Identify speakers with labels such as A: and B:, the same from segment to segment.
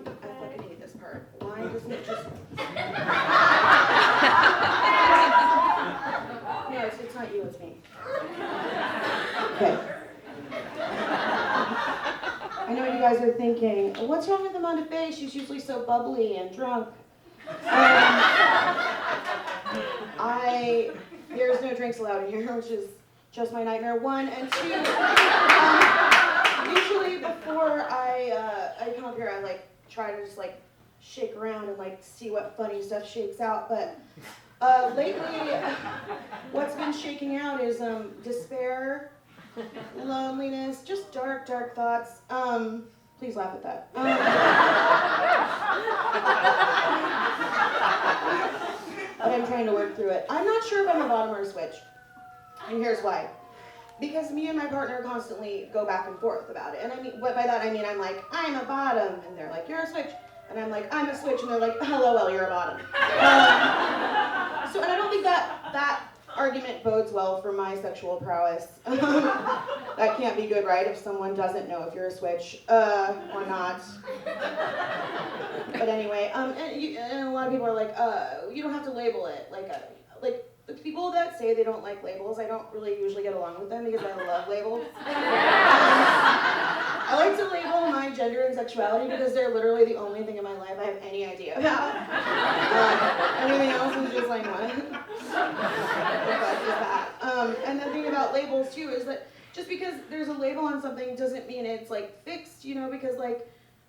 A: fucking hate this part. Why doesn't it just... No, it's not you, it's me. Okay. I know you guys are thinking, what's wrong with Amanda-Faye? She's usually so bubbly and drunk. There's no drinks allowed in here, which is just my nightmare. 1 and 2. Usually before I come up here, I try to just shake around and see what funny stuff shakes out. But lately, what's been shaking out is despair, loneliness, just dark, dark thoughts. Please laugh at that. But I'm trying to work through it. I'm not sure if I'm a bottom or a switch. And here's why. Because me and my partner constantly go back and forth about it. And by that I mean I'm like, I'm a bottom. And they're like, you're a switch. And I'm like, I'm a switch. And they're like, hello, well, you're a bottom. And I don't think that argument bodes well for my sexual prowess. That can't be good, right? If someone doesn't know if you're a switch or not. But anyway, and a lot of people are like, you don't have to label it. The people that say they don't like labels, I don't really usually get along with them because I love labels. I like to label my gender and sexuality because they're literally the only thing in my life I have any idea about. Everything else is just like, what? And the thing about labels too is that just because there's a label on something doesn't mean it's fixed, because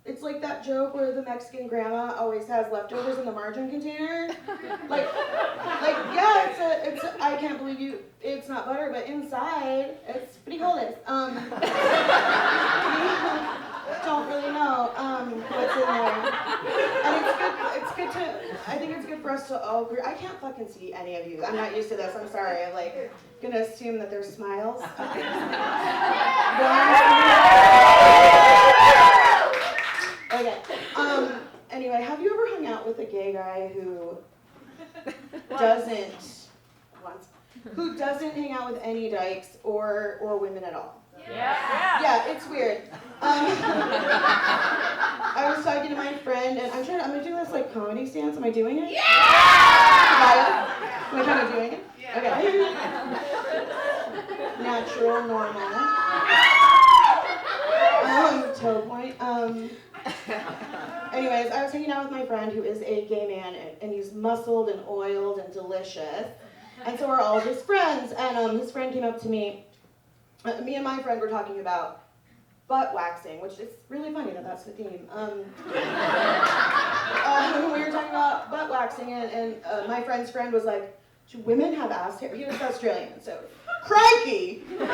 A: it's like that joke where the Mexican grandma always has leftovers in the margarine container. Yeah, it's I can't believe it's not butter, but inside, it's pretty cold. Don't really know what's in there. And it's good I think it's good for us to all agree. I can't fucking see any of you. I'm not used to this, I'm sorry. I'm gonna assume that there's smiles. Okay. Anyway, have you ever hung out with a gay guy who doesn't hang out with any dykes or women at all? Yeah, it's weird. I was talking to my friend, and I'm gonna do this comedy stance. Am I doing it? Yeah! Am I kind of doing it? Yeah. Okay. Natural, normal. Toe point. Anyways, I was hanging out with my friend who is a gay man, and he's muscled and oiled and delicious. And so we're all just friends. And his friend came up to me. Me and my friend were talking about butt waxing, which is really funny that that's the theme. We were talking about butt waxing, and my friend's friend was like, do women have ass hair? He was Australian, so crikey! Women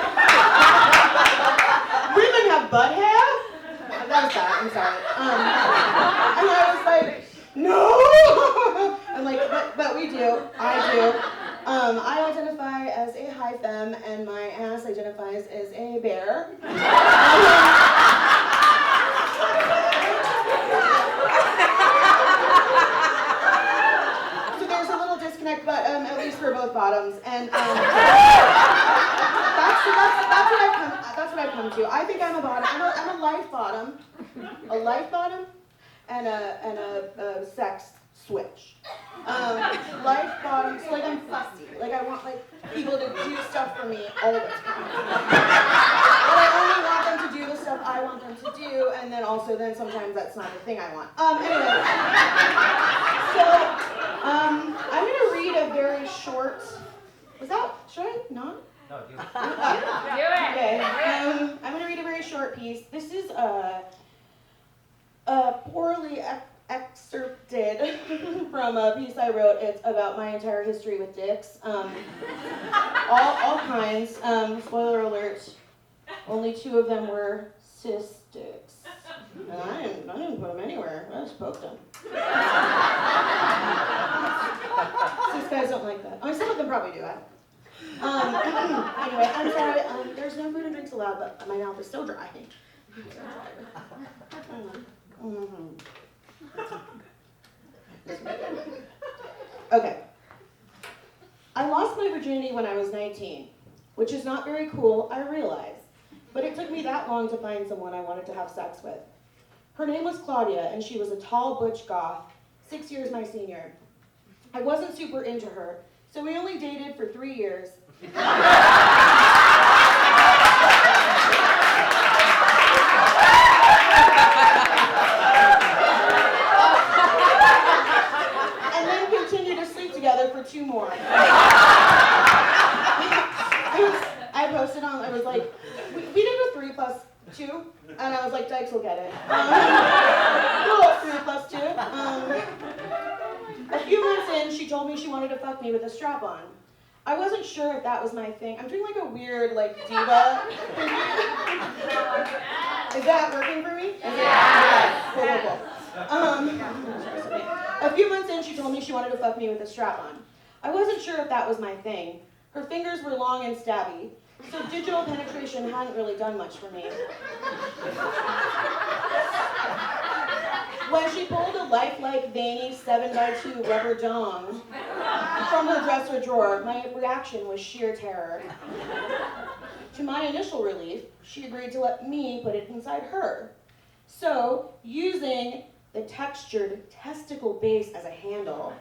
A: have butt hair? That was bad, I'm sorry. And I was like, no! I'm like, but we do, I do. I identify as a high femme, and my ass identifies as a bear. So there's a little disconnect, but at least we're both bottoms, and that's what I've come to. I think I'm a bottom. I'm a life bottom, and a sex switch. Life bottom, so I'm fussy. I want people to do stuff for me all the time. But I only want them to do the stuff I want them to do, and then sometimes that's not the thing I want. Anyway, so I'm gonna read a very short. Should I not?
B: No, do it.
C: Do it.
A: Okay. I'm gonna read a very short piece. This is poorly excerpted from a piece I wrote. It's about my entire history with dicks. All kinds. Spoiler alert. Only 2 of them were cis dicks. And I didn't put them anywhere. I just poked them. Cis guys don't like that. Some of them probably do. Anyway, I'm sorry. There's no food and drinks allowed, but my mouth is so dry. Okay. I lost my virginity when I was 19, which is not very cool, I realize. But it took me that long to find someone I wanted to have sex with. Her name was Claudia, and she was a tall butch goth, 6 years my senior. I wasn't super into her, so we only dated for 3 years. And then continued to sleep together for 2 more. I posted on, I was like, we did a 3 plus 2, and I was like, Dykes will get it. Cool, 3 plus 2. A few months in, she told me she wanted to fuck me with a strap on. I wasn't sure if that was my thing. I'm doing like a weird, like, diva. Is that working for me? Yes. Cool. A few months in, she told me she wanted to fuck me with a strap on. I wasn't sure if that was my thing. Her fingers were long and stabby, so digital penetration hadn't really done much for me. When she pulled a lifelike, veiny 7x2 rubber dong from her dresser drawer, my reaction was sheer terror. To my initial relief, she agreed to let me put it inside her. So, using the textured testicle base as a handle,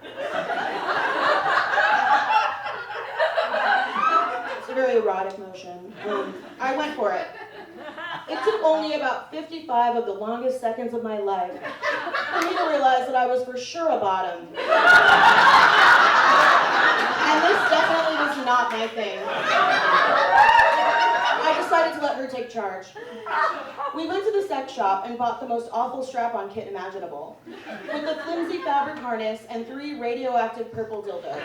A: it's a very erotic motion, I went for it. It took only about 55 of the longest seconds of my life for me to realize that I was for sure a bottom. And this definitely was not my thing. I decided to let her take charge. We went to the sex shop and bought the most awful strap-on kit imaginable, with a flimsy fabric harness and 3 radioactive purple dildos.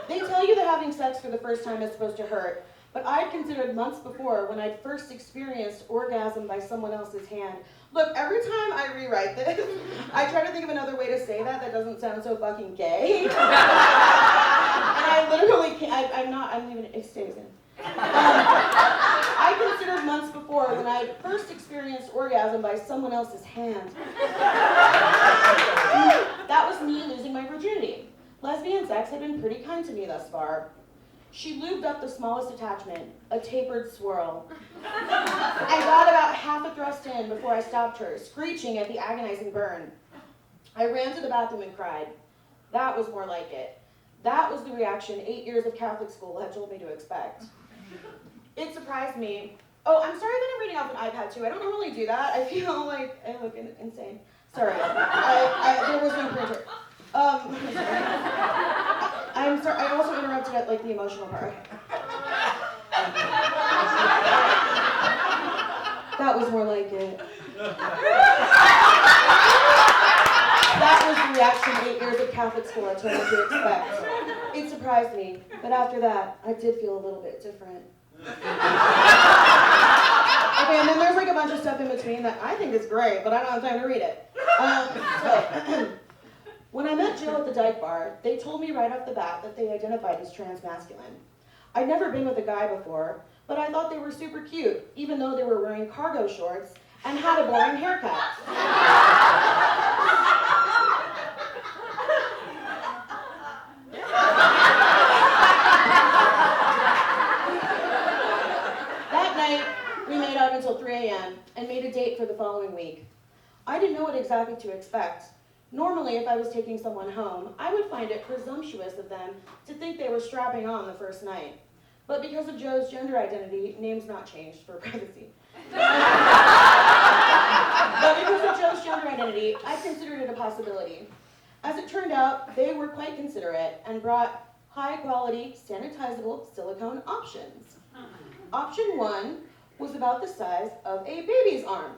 A: They tell you that having sex for the first time is supposed to hurt, but I'd considered months before when I'd first experienced orgasm by someone else's hand. Look, every time I rewrite this, I try to think of another way to say that doesn't sound so fucking gay. And I literally can't, I'm leaving it stays in. I considered months before when I first experienced orgasm by someone else's hand. That was me losing my virginity. Lesbian sex had been pretty kind to me thus far. She lubed up the smallest attachment, a tapered swirl, and got about half a thrust in before I stopped her, screeching at the agonizing burn. I ran to the bathroom and cried. That was more like it. That was the reaction 8 years of Catholic school had told me to expect. It surprised me. Oh, I'm sorry that I'm reading off an iPad too. I don't normally do that. I feel like I look insane. Sorry. There was no printer. I'm sorry, I also interrupted at like the emotional part. That was more like it. That was the reaction 8 years of Catholic school I told me to expect. It surprised me, but after that, I did feel a little bit different. Okay, and then there's like a bunch of stuff in between that I think is great, but I don't have time to read it. When I met Jill at the Dyke Bar, they told me right off the bat that they identified as transmasculine. I'd never been with a guy before, but I thought they were super cute, even though they were wearing cargo shorts and had a boring haircut. That night, we made out until 3 a.m. and made a date for the following week. I didn't know what exactly to expect. Normally, if I was taking someone home, I would find it presumptuous of them to think they were strapping on the first night. But because of Joe's gender identity, name's not changed for privacy. But because of Joe's gender identity, I considered it a possibility. As it turned out, they were quite considerate and brought high-quality, sanitizable silicone options. Option 1 was about the size of a baby's arm.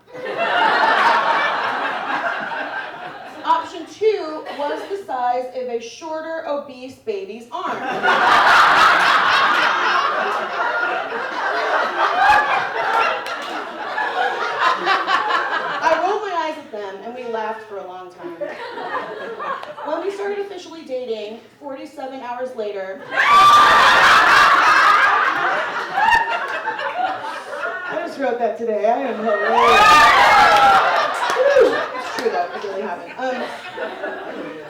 A: Option 2 was the size of a shorter, obese baby's arm. I rolled my eyes at them, and we laughed for a long time. When we started officially dating, 47 hours later, I just wrote that today. I am hilarious. It's true though, it really happened.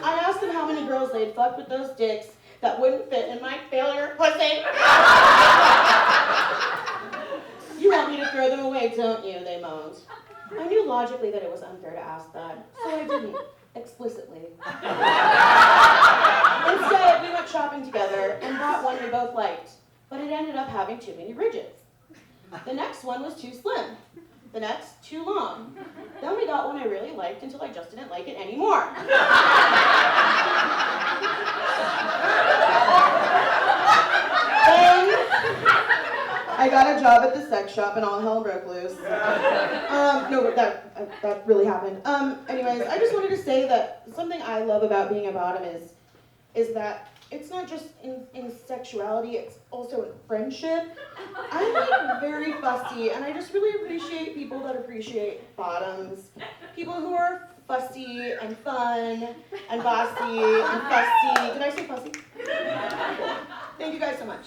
A: I asked them how many girls they'd fucked with those dicks that wouldn't fit in my failure pussy. don't you, they moaned. I knew logically that it was unfair to ask that, so I didn't, explicitly. Instead, we went shopping together and bought one we both liked, but it ended up having too many ridges. The next one was too slim. The next, too long. Then we got one I really liked until I just didn't like it anymore. Then I got a job at the sex shop and all hell broke loose. No, but that really happened. Anyways, I just wanted to say that something I love about being a bottom is that it's not just in sexuality, it's also in friendship. I'm like very fussy, and I just really appreciate people that appreciate bottoms. People who are fussy and fun and bossy and fussy. Did I say fussy? Thank you guys so much.